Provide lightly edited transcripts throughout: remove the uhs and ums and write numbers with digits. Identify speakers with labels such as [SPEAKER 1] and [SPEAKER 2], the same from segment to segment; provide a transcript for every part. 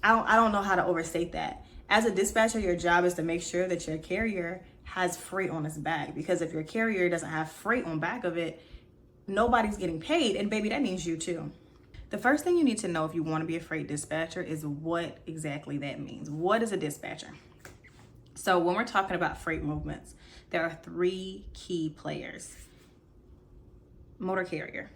[SPEAKER 1] I don't know how to overstate that. As a dispatcher, your job is to make sure that your carrier has freight on its back, because if your carrier doesn't have freight on back of it, nobody's getting paid, and baby, that means you too. The first thing you need to know if you want to be a freight dispatcher is what exactly that means. What is a dispatcher? So when we're talking about freight movements, there are three key players: motor carrier,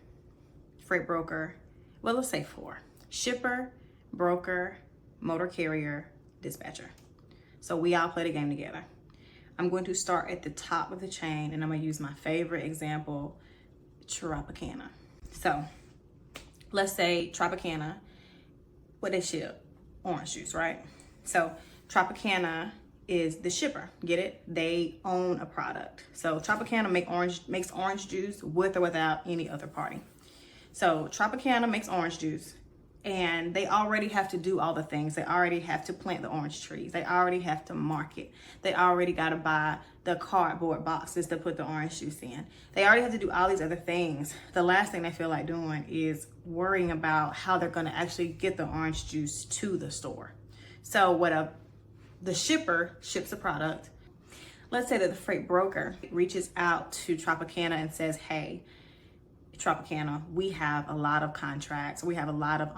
[SPEAKER 1] freight broker, well, let's say four: shipper, broker, motor carrier, dispatcher. So we all play the game together. I'm going to start at the top of the chain, and I'm going to use my favorite example, Tropicana. So let's say Tropicana, what they ship? Orange juice, right? So Tropicana is the shipper. Get it? They own a product. So Tropicana makes orange juice with or without any other party. So Tropicana makes orange juice, and they already have to do all the things. They already have to plant the orange trees. They already have to market. They already got to buy the cardboard boxes to put the orange juice in. They already have to do all these other things. The last thing they feel like doing is worrying about how they're going to actually get the orange juice to the store. So the shipper ships a product. Let's say that the freight broker reaches out to Tropicana and says, hey, Tropicana, we have a lot of contracts. We have a lot of,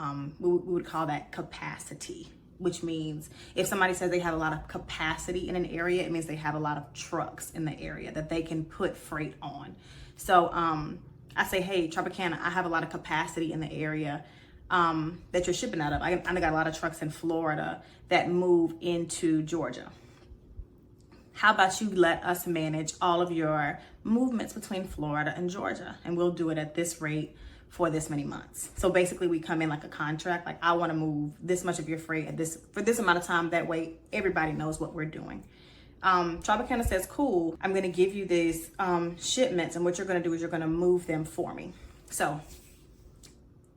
[SPEAKER 1] we would call that capacity, which means if somebody says they have a lot of capacity in an area, it means they have a lot of trucks in the area that they can put freight on. So I say, hey, Tropicana, I have a lot of capacity in the area that you're shipping out of. I got a lot of trucks in Florida that move into Georgia. How about you let us manage all of your movements between Florida and Georgia, and we'll do it at this rate for this many months. So basically we come in like a contract, like I want to move this much of your freight at for this amount of time. That way everybody knows what we're doing. Tropicana says, cool, I'm going to give you these shipments, and what you're going to do is you're going to move them for me. So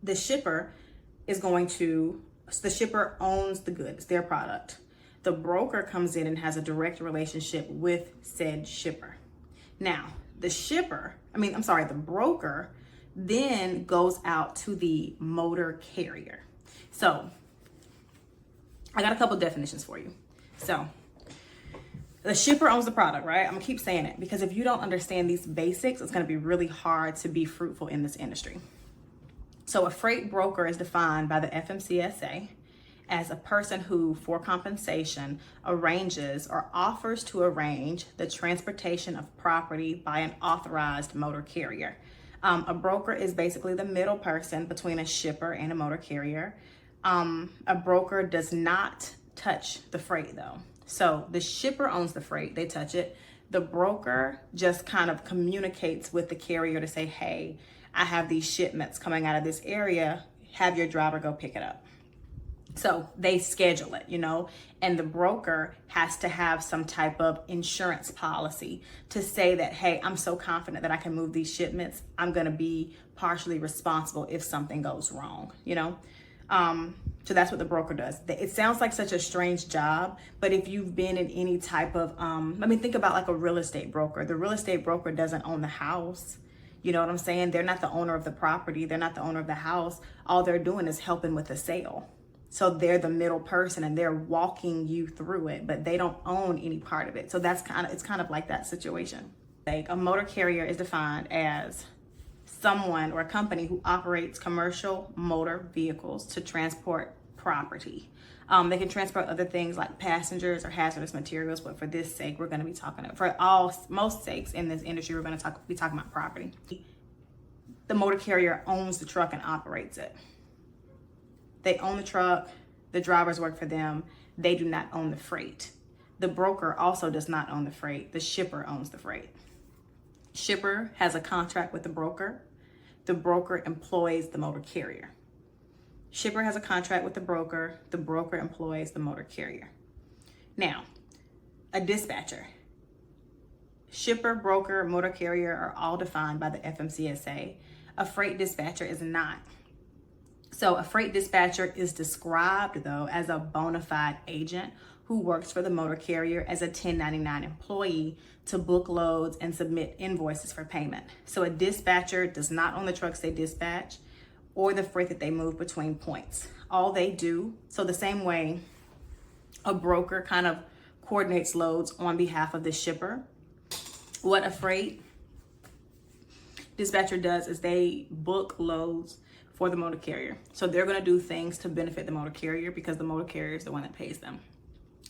[SPEAKER 1] the shipper owns the goods, their product. The broker comes in and has a direct relationship with said shipper. Now, the broker then goes out to the motor carrier. So I got a couple definitions for you. So the shipper owns the product, right? I'm gonna keep saying it, because if you don't understand these basics, it's gonna be really hard to be fruitful in this industry. So a freight broker is defined by the FMCSA as a person who, for compensation, arranges or offers to arrange the transportation of property by an authorized motor carrier. A broker is basically the middle person between a shipper and a motor carrier. A broker does not touch the freight though. So the shipper owns the freight, they touch it. The broker just kind of communicates with the carrier to say, hey, I have these shipments coming out of this area, have your driver go pick it up. So they schedule it, and the broker has to have some type of insurance policy to say that, hey, I'm so confident that I can move these shipments, I'm going to be partially responsible if something goes wrong, So that's what the broker does. It sounds like such a strange job, but if you've been in any type of, think about like a real estate broker. The real estate broker doesn't own the house. You know what I'm saying? They're not the owner of the property. They're not the owner of the house. All they're doing is helping with the sale. So they're the middle person and they're walking you through it, but they don't own any part of it. So it's kind of like that situation. Like a motor carrier is defined as someone or a company who operates commercial motor vehicles to transport property. They can transport other things like passengers or hazardous materials, but for this sake, we're going to be most sakes in this industry, we're going to be talking about property. The motor carrier owns the truck and operates it. They own the truck, the drivers work for them, they do not own the freight. The broker also does not own the freight, the shipper owns the freight. Shipper has a contract with the broker employs the motor carrier. Shipper has a contract with the broker employs the motor carrier. Now, a dispatcher. Shipper, broker, motor carrier are all defined by the FMCSA. A freight dispatcher is not. So a freight dispatcher is described, though, as a bona fide agent who works for the motor carrier as a 1099 employee to book loads and submit invoices for payment. So a dispatcher does not own the trucks they dispatch or the freight that they move between points. All they do, so the same way a broker kind of coordinates loads on behalf of the shipper, what a freight dispatcher does is they book loads for the motor carrier. So they're going to do things to benefit the motor carrier because the motor carrier is the one that pays them.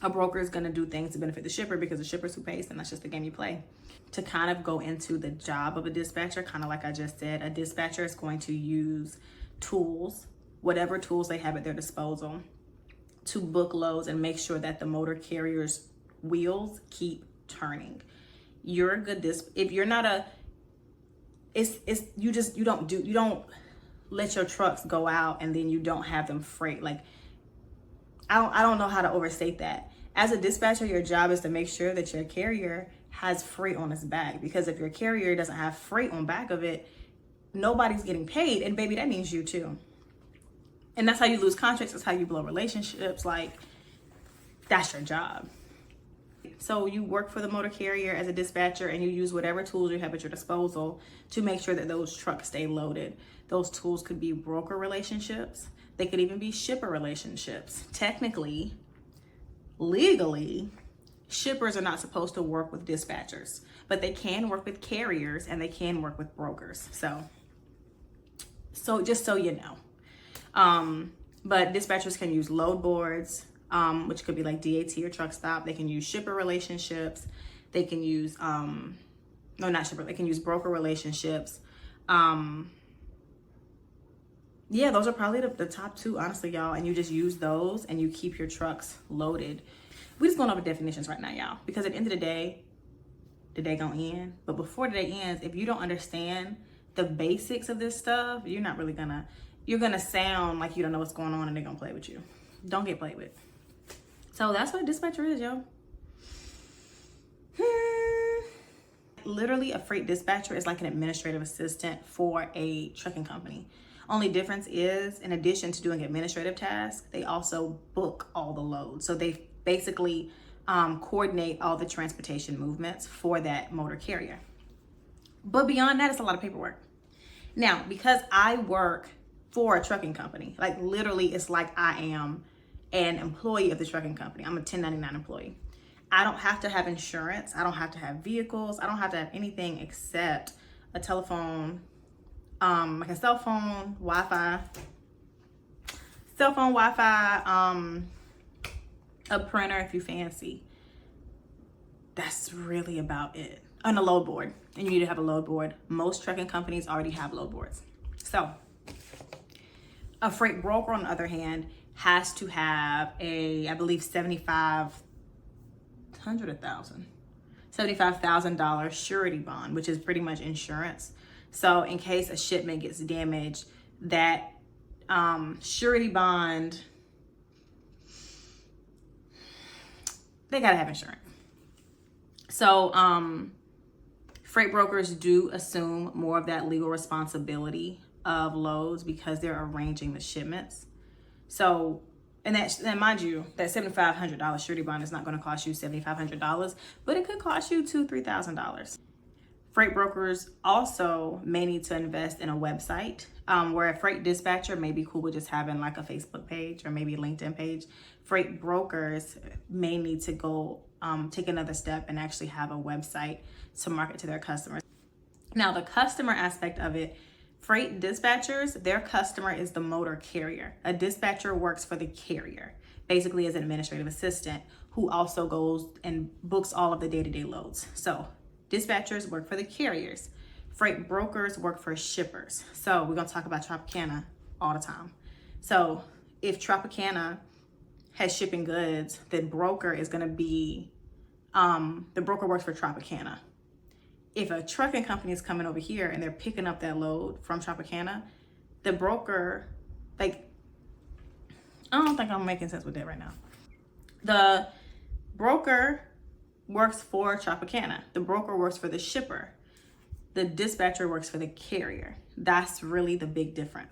[SPEAKER 1] A broker is going to do things to benefit the shipper because the shipper's who pays them. That's just the game you play. To kind of go into the job of a dispatcher, kind of like I just said, a dispatcher is going to use tools, whatever tools they have at their disposal, to book loads and make sure that the motor carrier's wheels keep turning. You're a good if you're not a you don't let your trucks go out and then you don't have them freight. Like, I don't know how to overstate that. As a dispatcher, your job is to make sure that your carrier has freight on its back, because if your carrier doesn't have freight on back of it, nobody's getting paid, and baby, that means you too. And that's how you lose contracts. That's how you blow relationships. Like, that's your job. So you work for the motor carrier as a dispatcher, and you use whatever tools you have at your disposal to make sure that those trucks stay loaded. Those tools could be broker relationships. They could even be shipper relationships. Technically, legally, shippers are not supposed to work with dispatchers, but they can work with carriers and they can work with brokers. So just so you know. But dispatchers can use load boards, which could be like DAT or truck stop. They can use shipper relationships. They can use, they can use broker relationships. Yeah, those are probably the top two, honestly, y'all. And you just use those and you keep your trucks loaded. We're just going over definitions right now, y'all, because at the end of the day gonna end. But before the day ends, if you don't understand the basics of this stuff, you're gonna sound like you don't know what's going on and they're gonna play with you. Don't get played with. So that's what a dispatcher is, yo. Literally, a freight dispatcher is like an administrative assistant for a trucking company. Only difference is, in addition to doing administrative tasks, they also book all the loads. So they basically coordinate all the transportation movements for that motor carrier. But beyond that, it's a lot of paperwork. Now, because I work for a trucking company, like literally it's like I am an employee of the trucking company. I'm a 1099 employee. I don't have to have insurance. I don't have to have vehicles. I don't have to have anything except a telephone, like a cell phone, Wi-Fi, a printer if you fancy. That's really about it. And a load board. And you need to have a load board. Most trucking companies already have load boards. So a freight broker, on the other hand, has to have I believe $75,000 surety bond, which is pretty much insurance. So in case a shipment gets damaged, that surety bond, they gotta have insurance. So freight brokers do assume more of that legal responsibility of loads because they're arranging the shipments. So, and mind you, that $7,500 surety bond is not going to cost you $7,500, but it could cost you $2,000-$3,000. Freight brokers also may need to invest in a website, where a freight dispatcher may be cool with just having like a Facebook page or maybe a LinkedIn page. Freight brokers may need to go take another step and actually have a website to market to their customers. Now, the customer aspect of it, freight dispatchers, their customer is the motor carrier. A dispatcher works for the carrier, basically as an administrative assistant who also goes and books all of the day-to-day loads. So dispatchers work for the carriers. Freight brokers work for shippers. So we're going to talk about Tropicana all the time. So if Tropicana has shipping goods, then broker is going to be, the broker works for Tropicana. If a trucking company is coming over here and they're picking up that load from Tropicana, the broker, like, I don't think I'm making sense with that right now. The broker works for Tropicana. The broker works for the shipper. The dispatcher works for the carrier. That's really the big difference.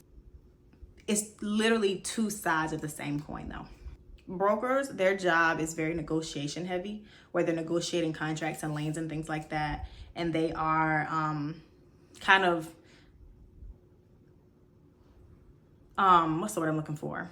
[SPEAKER 1] It's literally two sides of the same coin though. Brokers, their job is very negotiation heavy, where they're negotiating contracts and lanes and things like that. And they are what's the word I'm looking for?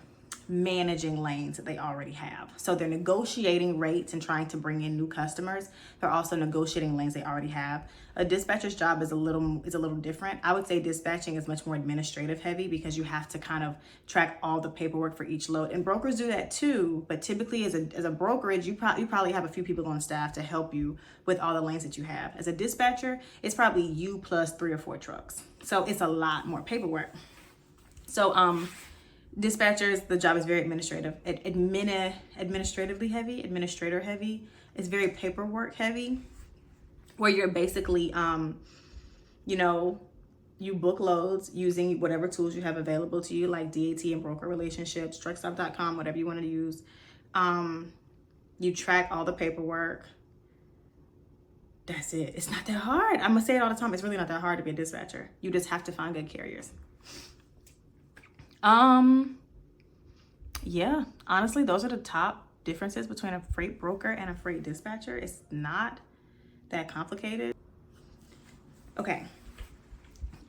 [SPEAKER 1] managing lanes that they already have. So they're negotiating rates and trying to bring in new customers. They're also negotiating lanes they already have. A dispatcher's job is a little different. I would say dispatching is much more administrative heavy because you have to kind of track all the paperwork for each load. And brokers do that too, but typically as a brokerage, you probably have a few people on staff to help you with all the lanes that you have. As a dispatcher, it's probably you plus 3 or 4 trucks. So it's a lot more paperwork. So dispatchers, the job is very administrative, administrator heavy. It's very paperwork heavy, where you're basically, you book loads using whatever tools you have available to you, like DAT and broker relationships, truckstop.com, whatever you want to use. You track all the paperwork. That's it. It's not that hard. I'm gonna say it all the time. It's really not that hard to be a dispatcher. You just have to find good carriers. Yeah, honestly, those are the top differences between a freight broker and a freight dispatcher. It's not that complicated. Okay,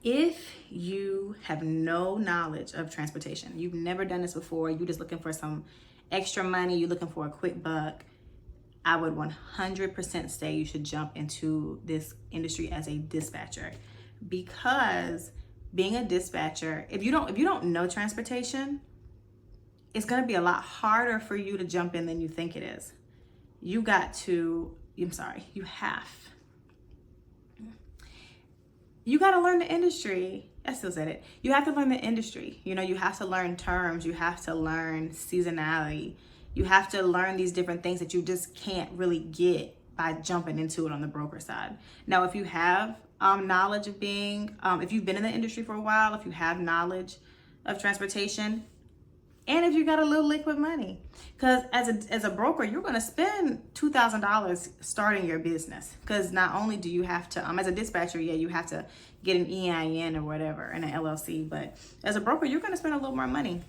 [SPEAKER 1] if you have no knowledge of transportation, you've never done this before, you're just looking for some extra money, you're looking for a quick buck, I would 100% say you should jump into this industry as a dispatcher, because being a dispatcher, if you don't know transportation, it's going to be a lot harder for you to jump in than you think it is. You have, you got to learn the industry. I still said it. You have to learn the industry. You have to learn terms. You have to learn seasonality. You have to learn these different things that you just can't really get by jumping into it on the broker side. Now, if you have knowledge of if you've been in the industry for a while, if you have knowledge of transportation, and if you got a little liquid money, because as a broker, you're going to spend $2,000 starting your business. Because not only do you have to, as a dispatcher, you have to get an EIN or whatever and an LLC, but as a broker, you're going to spend a little more money.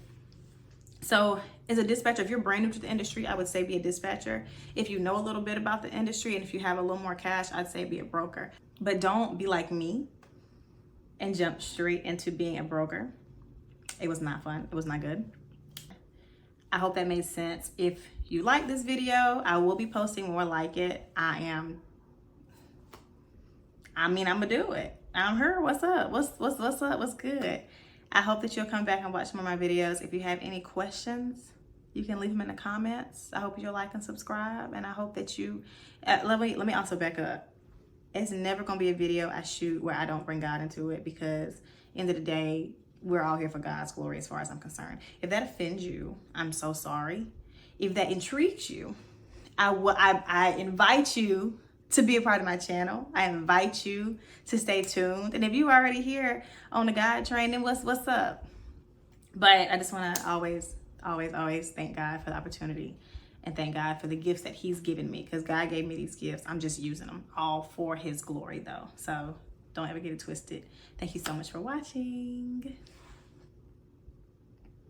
[SPEAKER 1] So as a dispatcher, if you're brand new to the industry, I would say be a dispatcher. If you know a little bit about the industry and if you have a little more cash, I'd say be a broker. But don't be like me and jump straight into being a broker. It was not fun. It was not good. I hope that made sense. If you like this video, I will be posting more like it. I'm gonna do it. I'm her. What's up? What's up? What's good? I hope that you'll come back and watch more of my videos. If you have any questions, you can leave them in the comments. I hope you'll like and subscribe, and I hope that you let me also back up. It's never gonna be a video I shoot where I don't bring God into it, because end of the day, we're all here for God's glory as far as I'm concerned. If that offends you, I'm so sorry. If that intrigues you, I invite you to be a part of my channel. I invite you to stay tuned. And if you already here on the God train, then what's up? But I just want to always thank God for the opportunity and thank God for the gifts that he's given me, because God gave me these gifts. I'm just using them all for his glory though. So don't ever get it twisted. Thank you so much for watching.